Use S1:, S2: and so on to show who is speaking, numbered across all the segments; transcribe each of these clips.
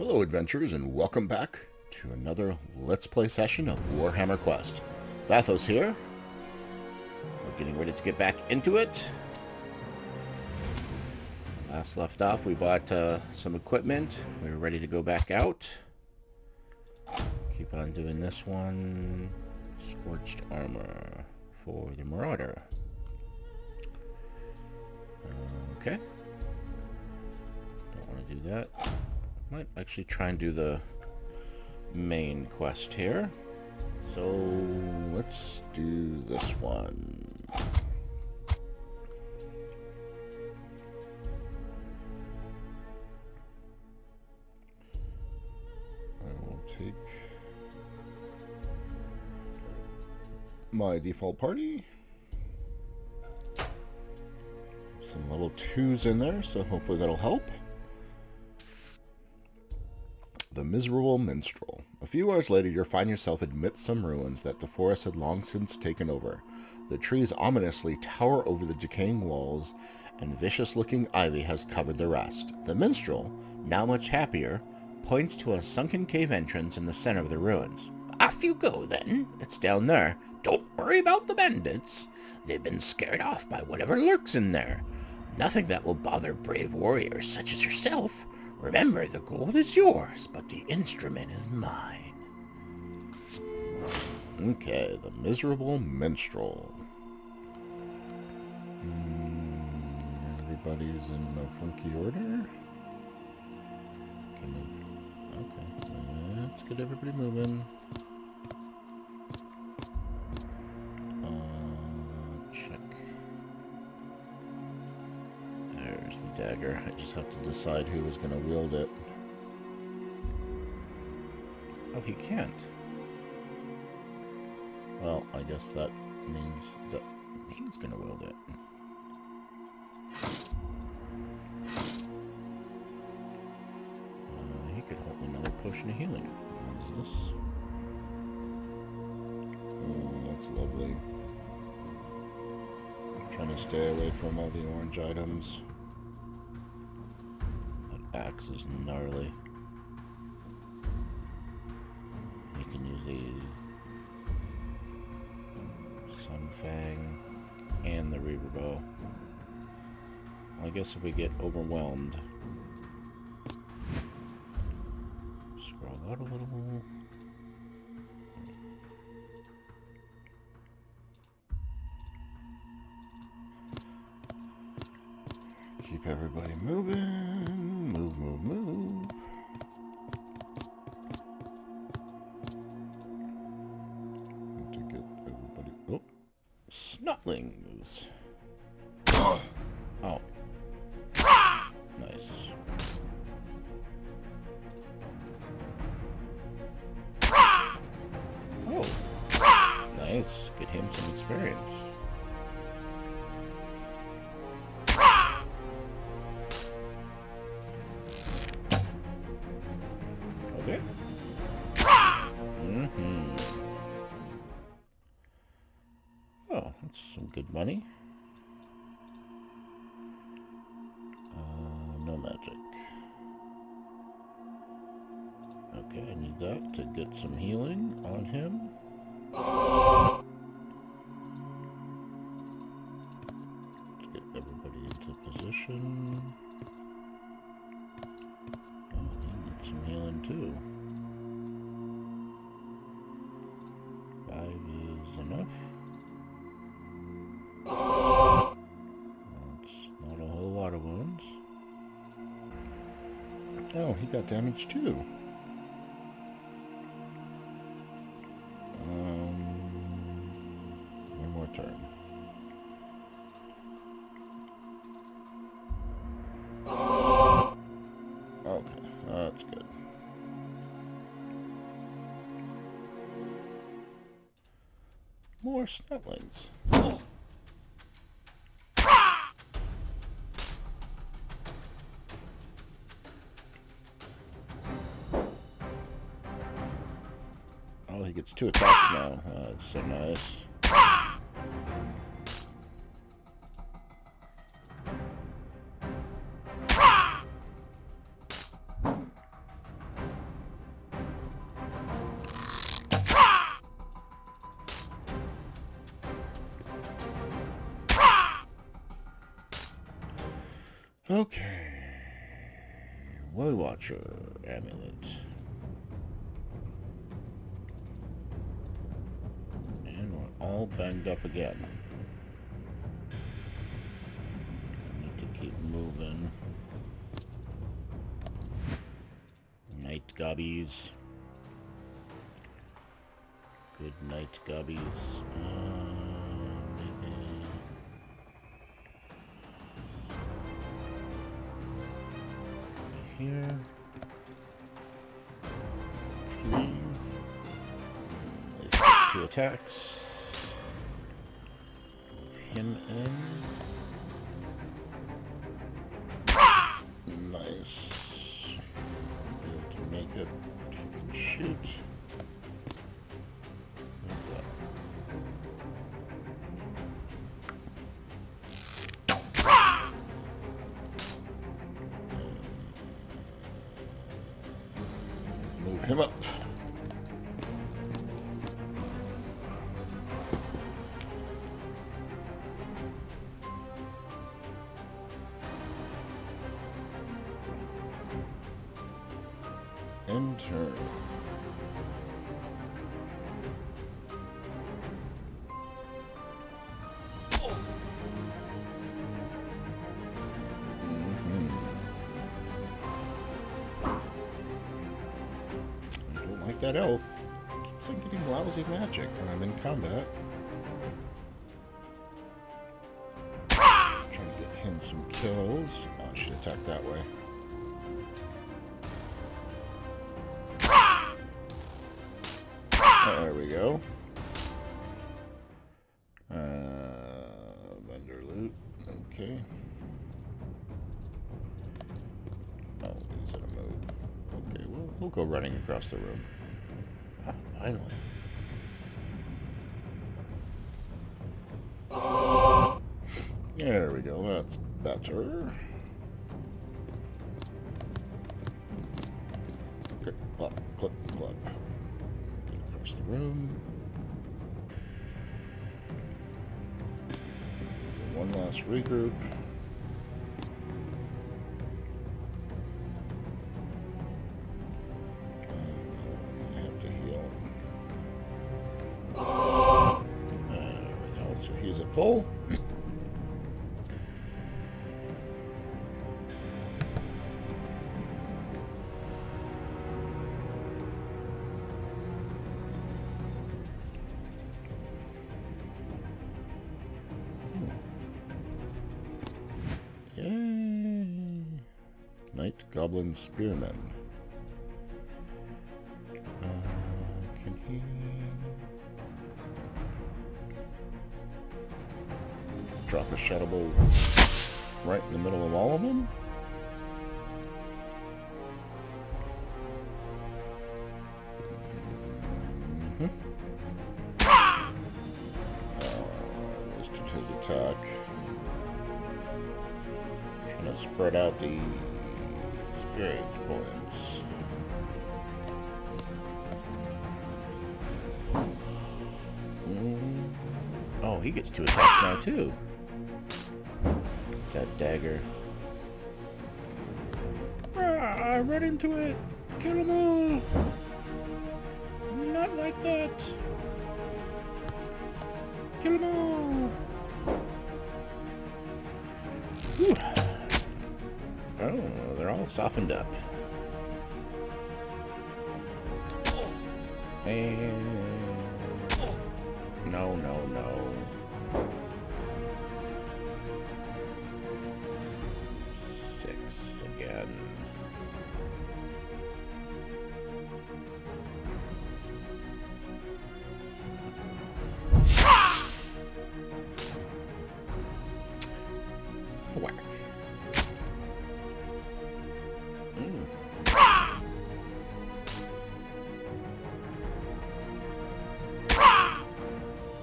S1: Hello adventurers and welcome back to another Let's Play session of Warhammer Quest. Vathos here. We're getting ready to get back into it. Last left off, we bought some equipment. We were ready to go back out. Keep on doing this one. Scorched armor for the Marauder. Okay. Don't want to do that. Might actually try and do the main quest here. So let's do this one. I will take my default party. Some level 2s in there, so hopefully that'll help. The Miserable Minstrel. A few hours later, you find yourself amidst some ruins that the forest had long since taken over. The trees ominously tower over the decaying walls, and vicious-looking ivy has covered the rest. The minstrel, now much happier, points to a sunken cave entrance in the center of the ruins. Off you go, then. It's down there. Don't worry about the bandits. They've been scared off by whatever lurks in there. Nothing that will bother brave warriors such as yourself. Remember, the gold is yours, but the instrument is mine. Okay, the Miserable Minstrel. Everybody's in a funky order. Okay, let's get everybody moving. Check. There's the dagger. I just have to decide who is going to wield it. Oh, he can't. Well, I guess that means that he's going to wield it. He could hold another potion of healing. What is this? That's lovely. I'm trying to stay away from all the orange items. That axe is gnarly. You can use the Sunfang and the Reaver Bow. Well, I guess if we get overwhelmed, scroll out a little more. Keep everybody moving. Move, move, move. Need to get everybody. Oh, snotlings. Oh, nice. Oh, nice. Get him some experience. Okay. Oh, that's some good money. No magic. Okay, I need that to get some healing on him. Let's get everybody into position. Oh, he needs some healing too. 5 is enough. That's not a whole lot of wounds. Oh, he got damaged too. One more turn. Okay, that's good. More snotlings. Oh, he gets 2 attacks now. That's so nice. Okay. Woe Watcher amulet. And we're all banged up again. I need to keep moving. Night gobbies. Good night gobbies. Maybe. Here. Cleave. Place 2 attacks. Him in. Nice. Be able to make it. He can shoot. What's that? Move him up. And turn. I don't like that elf. Keeps on getting lousy magic when I'm in combat. Trying to get him some kills. Oh, I should attack that way. There we go. Vendor loot. Okay. Oh, he's in a move. Okay, well, we'll go running across the room. Ah, finally. There we go. That's better. Clip, clop, clip, clop. Across the room. One last regroup. I have to heal. There we go. So he's at full. Yay! Night Goblin Spearman. Can he... drop a shadow bolt right in the middle of all of them? Wasted his attack. Trying to spread out the experience points. Oh, he gets 2 attacks now too. It's that dagger. I ran into it. Kill them all. Not like that. Kill them all. Whew. Oh, they're all softened up. And... no, no, no. 6 again. Thwack.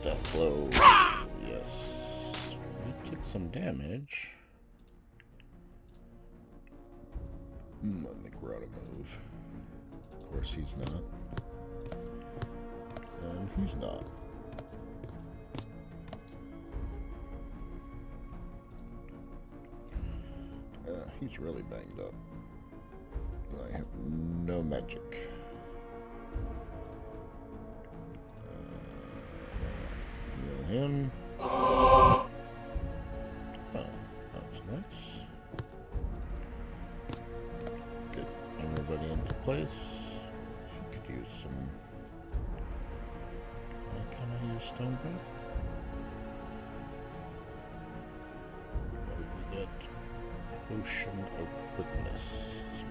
S1: Death blow. Yes. We took some damage. I think we're out of move. Of course he's not. And he's not. He's really banged up. I have no magic. Heal him. Oh, that's nice. Get everybody into place. You could use some... Why can't I use stone bread? What do we get? Potion of quickness.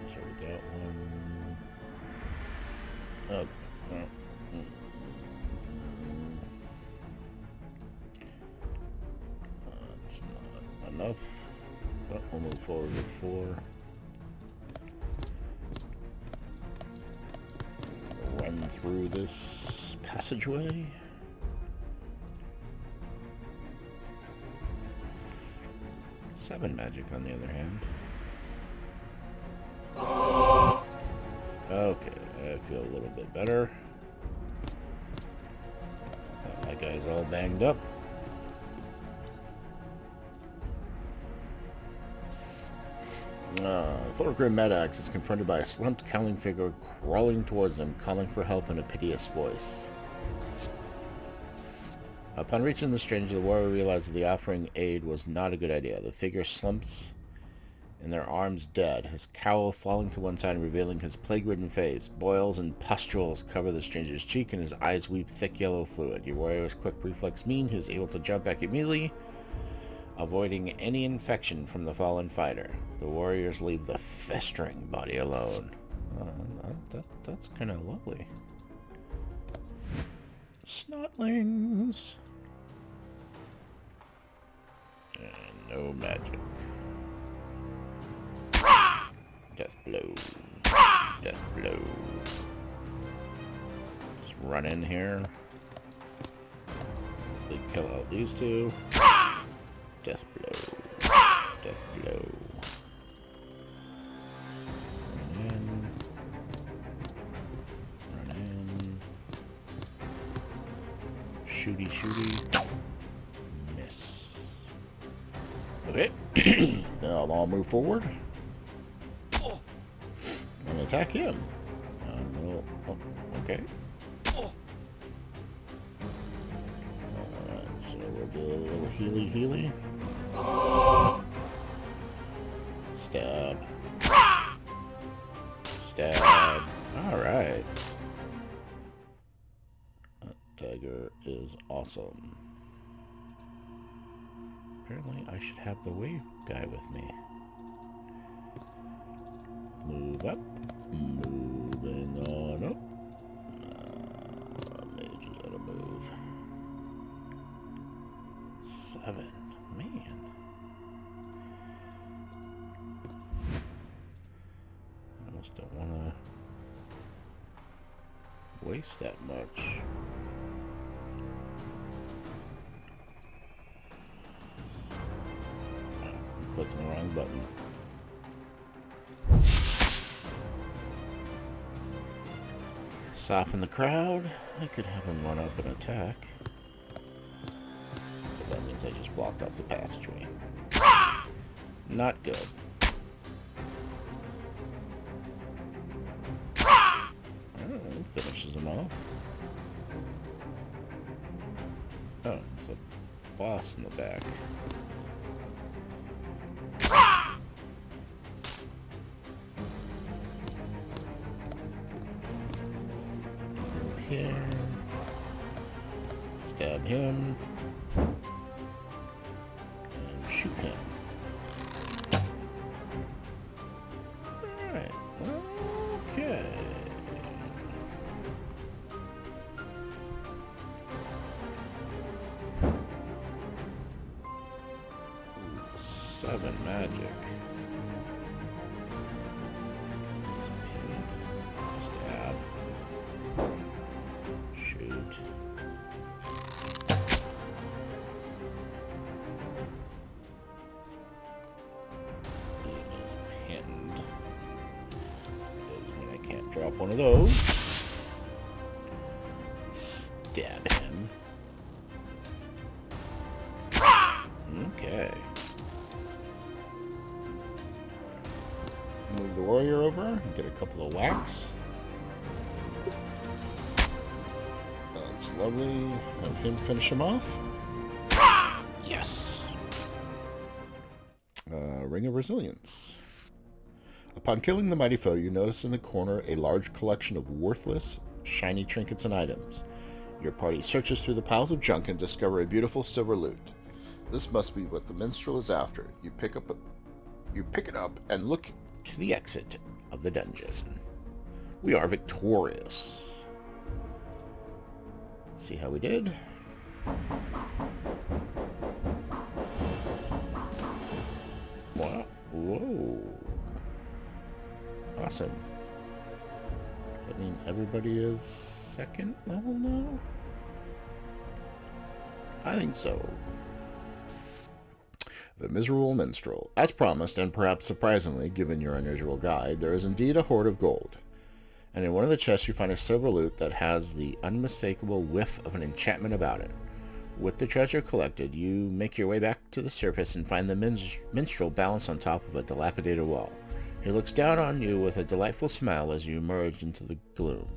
S1: So we got one. Okay. That's not enough. But we'll move forward with 4. Run through this passageway. Seven magic, on the other hand. Okay, I feel a little bit better. My guy's all banged up. Thorgrim Medax is confronted by a slumped cowling figure crawling towards him, calling for help in a piteous voice. Upon reaching the stranger, the warrior realized that the offering aid was not a good idea. The figure slumps in their arms dead, his cowl falling to one side and revealing his plague-ridden face. Boils and pustules cover the stranger's cheek, and his eyes weep thick yellow fluid. Your warrior's quick reflex mean he is able to jump back immediately, avoiding any infection from the fallen fighter. The warriors leave the festering body alone. That's kind of lovely. Snotlings. And no magic. Death blow. Death blow. Let's run in here. They kill out these two. Death blow. Death blow. Run in. Run in. Shooty, shooty. Miss. Okay. Now I'll move forward. And attack him. Okay. Alright, so we'll do a little healy. Stab. Stab. Alright. That dagger is awesome. Apparently I should have the wave guy with me. Move up. Moving on up. Mage is out of move. 7. Man. I almost don't want to waste that much. I'm clicking the wrong button. Soften the crowd. I could have him run up and attack. But that means I just blocked off the passageway. Not good. Alright, finishes them off. Oh, it's a boss in the back. Here. Stab him. And shoot him. Alright. Okay. Ooh, 7 magic. Stab. Shoot. He is pinned. Doesn't mean I can't drop one of those. Stab him. Okay. Move the warrior over and get a couple of whacks. That's lovely. Have him finish him off. Yes! Ring of Resilience. Upon killing the mighty foe, you notice in the corner a large collection of worthless, shiny trinkets and items. Your party searches through the piles of junk and discover a beautiful silver loot. This must be what the minstrel is after. You pick it up and look to the exit of the dungeon. We are victorious. Let's see how we did. Wow. Whoa. Awesome. Does that mean everybody is second level now? I think so. The Miserable Minstrel. As promised, and perhaps surprisingly, given your unusual guide, there is indeed a hoard of gold. And in one of the chests you find a silver loot that has the unmistakable whiff of an enchantment about it. With the treasure collected, you make your way back to the surface and find the minstrel balanced on top of a dilapidated wall. He looks down on you with a delightful smile as you emerge into the gloom.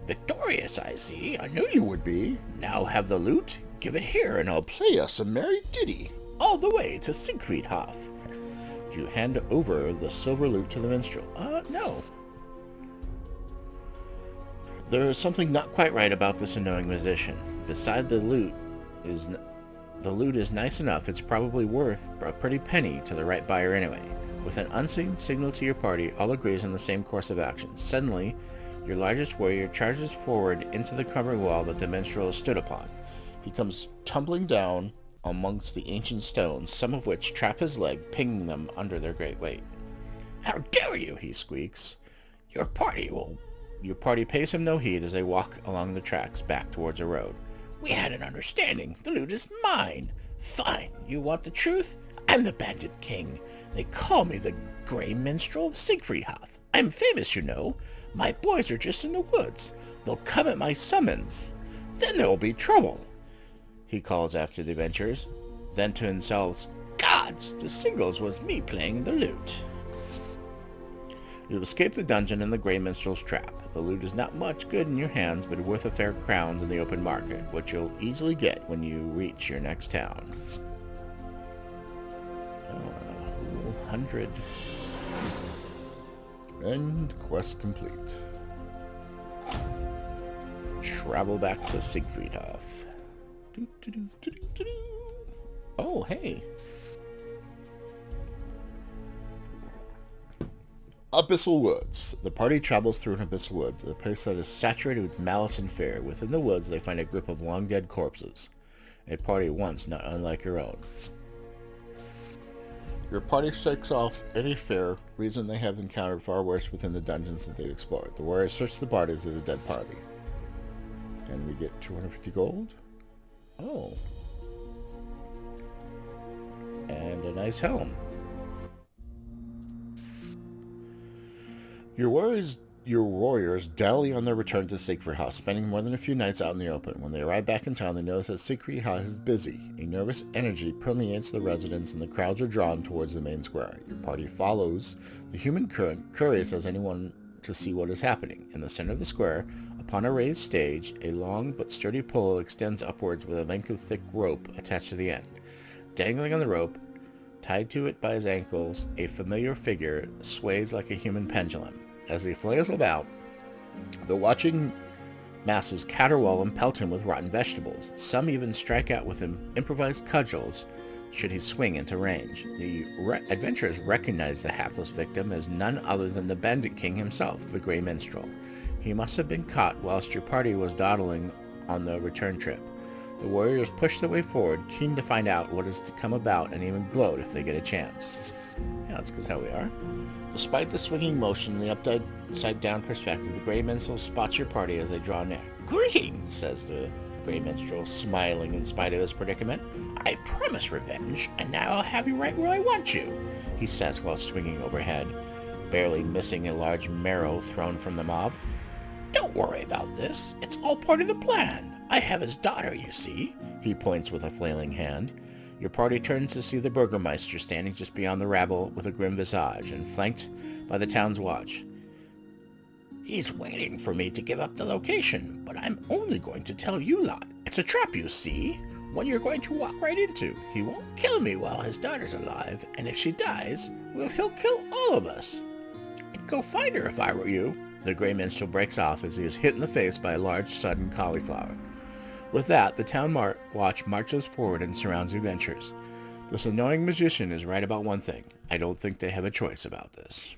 S1: Victorious, I see. I knew you would be. Now have the loot? Give it here and I'll play us a merry ditty. All the way to Siegfriedhof. You hand over the silver loot to the minstrel. No. There is something not quite right about this annoying musician. Beside the loot is nice enough. It's probably worth a pretty penny to the right buyer anyway. With an unseen signal to your party, all agrees on the same course of action. Suddenly, your largest warrior charges forward into the crumbling wall that the minstrel has stood upon. He comes tumbling down amongst the ancient stones, some of which trap his leg, pinging them under their great weight. How dare you, he squeaks. Your party pays him no heed as they walk along the tracks back towards a road. We had an understanding. The loot is mine. Fine. You want the truth? I'm the bandit king. They call me the Grey Minstrel of Siegfriedhof. I'm famous, you know. My boys are just in the woods. They'll come at my summons. Then there will be trouble. He calls after the adventurers. Then to himself, Gods, the singles was me playing the lute. You escape the dungeon and the Grey Minstrel's trap. The loot is not much good in your hands, but worth a fair crown in the open market, which you'll easily get when you reach your next town. 100. And quest complete. Travel back to Siegfriedhof. Oh, hey. Abyssal Woods. The party travels through an abyssal woods, a place that is saturated with malice and fear. Within the woods, they find a group of long-dead corpses. A party once not unlike your own. Your party shakes off any fear, reason they have encountered far worse within the dungeons that they've explored. The warriors search the bodies of the dead party. And we get 250 gold. Oh. And a nice helm. Your warriors dally on their return to Siegfriedhof, spending more than a few nights out in the open. When they arrive back in town, they notice that Siegfriedhof is busy. A nervous energy permeates the residents, and the crowds are drawn towards the main square. Your party follows the human current, curious as anyone to see what is happening. In the center of the square, upon a raised stage, a long but sturdy pole extends upwards with a length of thick rope attached to the end. Dangling on the rope, tied to it by his ankles, a familiar figure sways like a human pendulum. As he flails about, the watching masses caterwaul and pelt him with rotten vegetables. Some even strike out with improvised cudgels should he swing into range. The adventurers recognize the hapless victim as none other than the bandit king himself, the Grey Minstrel. He must have been caught whilst your party was dawdling on the return trip. The warriors push their way forward, keen to find out what is to come about and even gloat if they get a chance. Yeah, that's because how we are. Despite the swinging motion and the upside-down perspective, the Grey Minstrel spots your party as they draw near. Greetings, says the Grey Minstrel, smiling in spite of his predicament. I promise revenge, and now I'll have you right where I want you, he says while swinging overhead, barely missing a large marrow thrown from the mob. Don't worry about this. It's all part of the plan. I have his daughter, you see. He points with a flailing hand. Your party turns to see the Burgermeister standing just beyond the rabble with a grim visage and flanked by the town's watch. He's waiting for me to give up the location, but I'm only going to tell you lot. It's a trap, you see, one you're going to walk right into. He won't kill me while his daughter's alive, and if she dies, well, he'll kill all of us. I'd go find her if I were you. The Grey Minstrel breaks off as he is hit in the face by a large, sudden cauliflower. With that, the town watch marches forward and surrounds the adventurers. This annoying magician is right about one thing. I don't think they have a choice about this.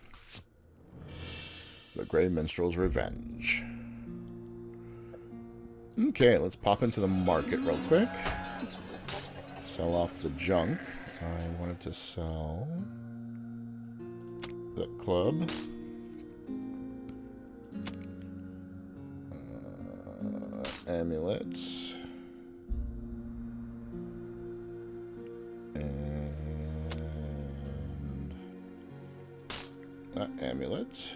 S1: The Grey Minstrel's Revenge. Okay, let's pop into the market real quick. Sell off the junk. I wanted to sell the club. Amulets. And that amulet.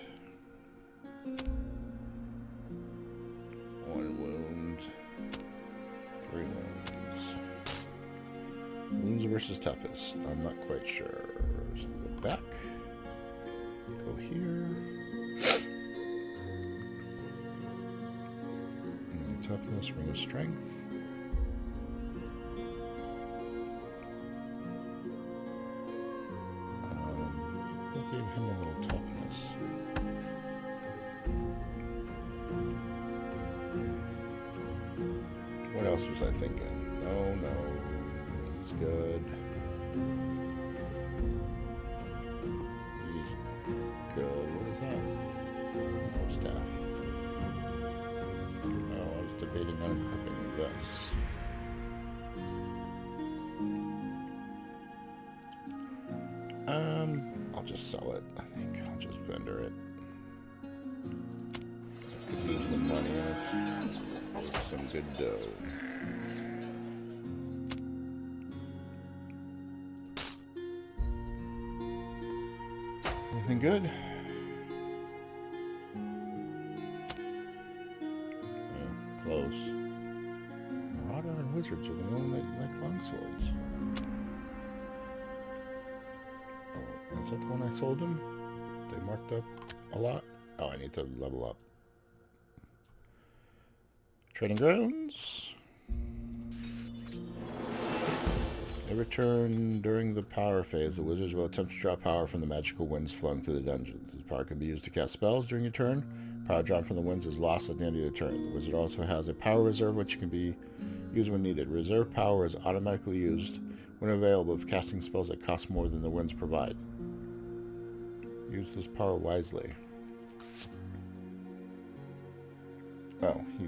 S1: 1 wound. 3 wounds. Wounds versus toughest. I'm not quite sure. So go back. Go here. And toughness, ring of strength. We'll give him a little toughness. What else was I thinking? No. He's good. He's good. What is that? Oh, staff. Oh, I was debating on equipping this. I'll just sell it. I think I'll just vendor it. Could use the money with some good dough. Anything good? Oh, close. Marauder and wizards are the only that like longswords. Oh, is that the one I sold them? They marked up a lot? Oh, I need to level up. Trading grounds. Every turn during the power phase, the wizards will attempt to draw power from the magical winds flowing through the dungeons. This power can be used to cast spells during your turn. Power drawn from the winds is lost at the end of your turn. The wizard also has a power reserve, which can be used when needed. Reserve power is automatically used when available if casting spells that cost more than the winds provide. Use this power wisely. Oh, he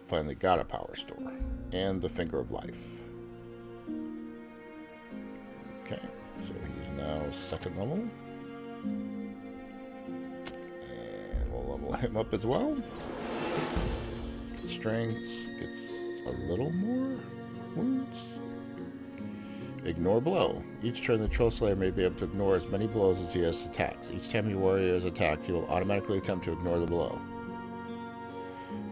S1: finally got a power store. And the Finger of Life. Okay, so he's now 2nd level. And we'll level him up as well. Strength gets a little more wounds. Ignore blow. Each turn the Troll Slayer may be able to ignore as many blows as he has attacks. Each time your warrior is attacked, he will automatically attempt to ignore the blow.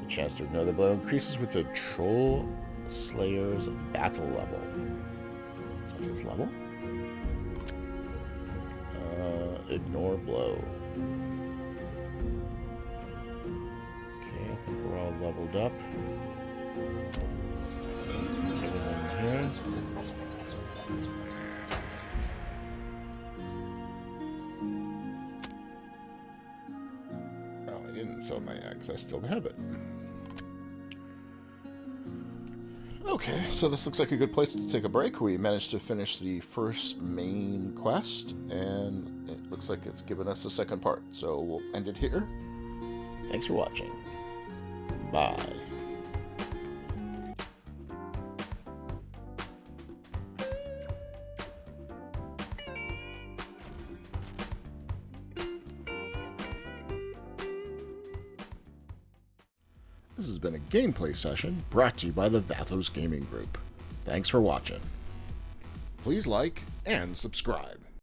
S1: The chance to ignore the blow increases with the Troll Slayer's battle level. Is that his level? Ignore blow. Okay, I think we're all leveled up. Everything here. Oh, I didn't sell my axe. I still have it. Okay, so this looks like a good place to take a break. We managed to finish the first main quest, and it looks like it's given us a second part. So we'll end it here. Thanks for watching. Bye. This has been a gameplay session brought to you by the Vathos Gaming Group. Thanks for watching. Please like and subscribe.